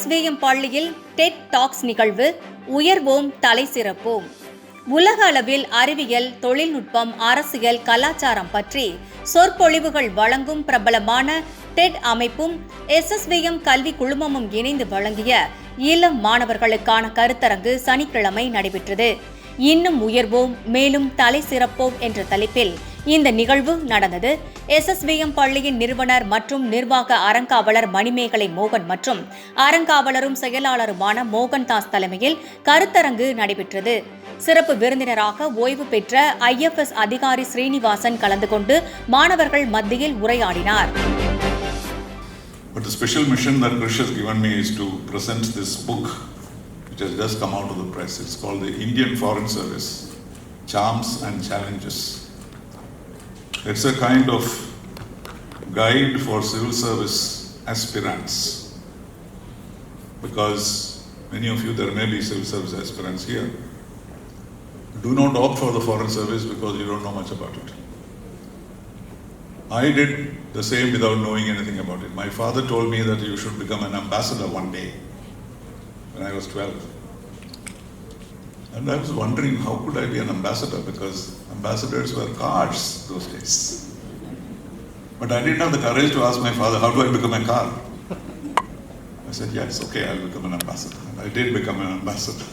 SSVM பள்ளியில் dead tax நிகழ்வு உயர்வோம் தலை சிறப்போம். உலக அளவில் அறிவியல், தொழில்நுட்பம், அரசியல், கலாச்சாரம் பற்றி சொற்பொழிவுகள் வழங்கும் பிரபலமான டெட் அமைப்பும் SSVM கல்வி குழுமமும் இணைந்து வழங்கிய இளம் மாணவர்களுக்கான கருத்தரங்கு சனிக்கிழமை நடைபெற்றது. இன்னும் உயர்வோம், மேலும் தலை சிறப்போம் என்ற தலைப்பில் இந்த நிகழ்வு நடந்தது. SSVM பள்ளியின் நிறுவனர் மற்றும் நிர்வாக அறங்காவலர் மணிமேகலை மோகன் மற்றும் அறங்காவலரும் செயலாளருமான மோகன்தாஸ் தலைமையில் கருத்தரங்கு நடைபெற்றது. சிறப்பு விருந்தினராக ஓய்வு பெற்ற IFS அதிகாரி ஸ்ரீனிவாசன் கலந்து கொண்டு மாணவர்கள் மத்தியில் உரையாடினார். But the special mission that Krish has given me is to present this book which has just come out of the press. It's called the Indian Foreign Service, Charms and Challenges. It's a kind of guide for civil service aspirants, because many of you, there may be civil service aspirants here. Do not opt for the foreign service because you don't know much about it. I did the same without knowing anything about it. My father told me that you should become an ambassador one day when I was 12. And I was wondering, how could I be an ambassador? Because ambassadors were cards those days. But I didn't have the courage to ask my father, how do I become a card? I said, yes, okay, I'll become an ambassador. And I did become an ambassador.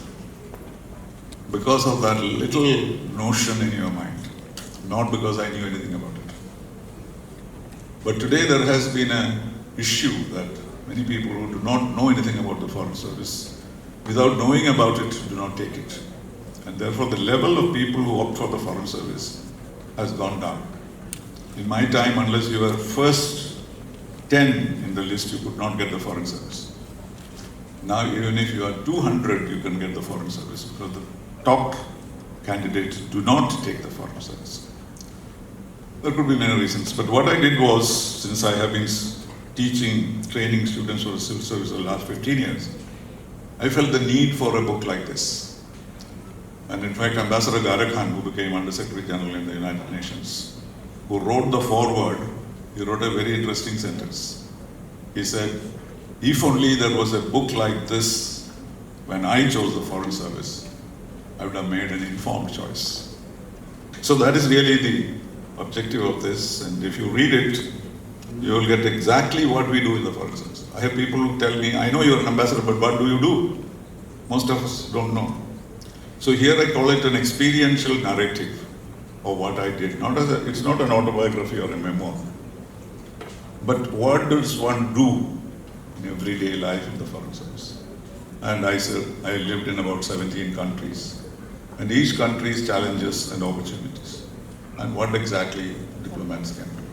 Because of that little notion in your mind, not because I knew anything about it. But today there has been an issue that many people who do not know anything about the foreign service, without knowing about it, do not take it. And therefore the level of people who opt for the foreign service has gone down. In my time, unless you were first 10 in the list, you could not get the foreign service. Now even if you are 200, you can get the foreign service, because the top candidates do not take the foreign service. There could be many reasons, but what I did was, since I have been training students for the civil service for the last 15 years, I felt the need for a book like this. And in fact, Ambassador Garakhan, who became Under Secretary General in the United Nations, who wrote the foreword, he wrote a very interesting sentence. He said, if only there was a book like this when I chose the foreign service, I would have made an informed choice. So that is really the objective of this, and if you read it, you will get exactly what we do in the foreign service. I have people who tell me, I know you're an ambassador, but what do you do? Most of us don't know. So here I call it an experiential narrative of what I did. It's not an autobiography or a memoir. But what does one do in everyday life in the foreign service? And I said, I lived in about 17 countries. And each country's challenges and opportunities. And what exactly diplomats can do.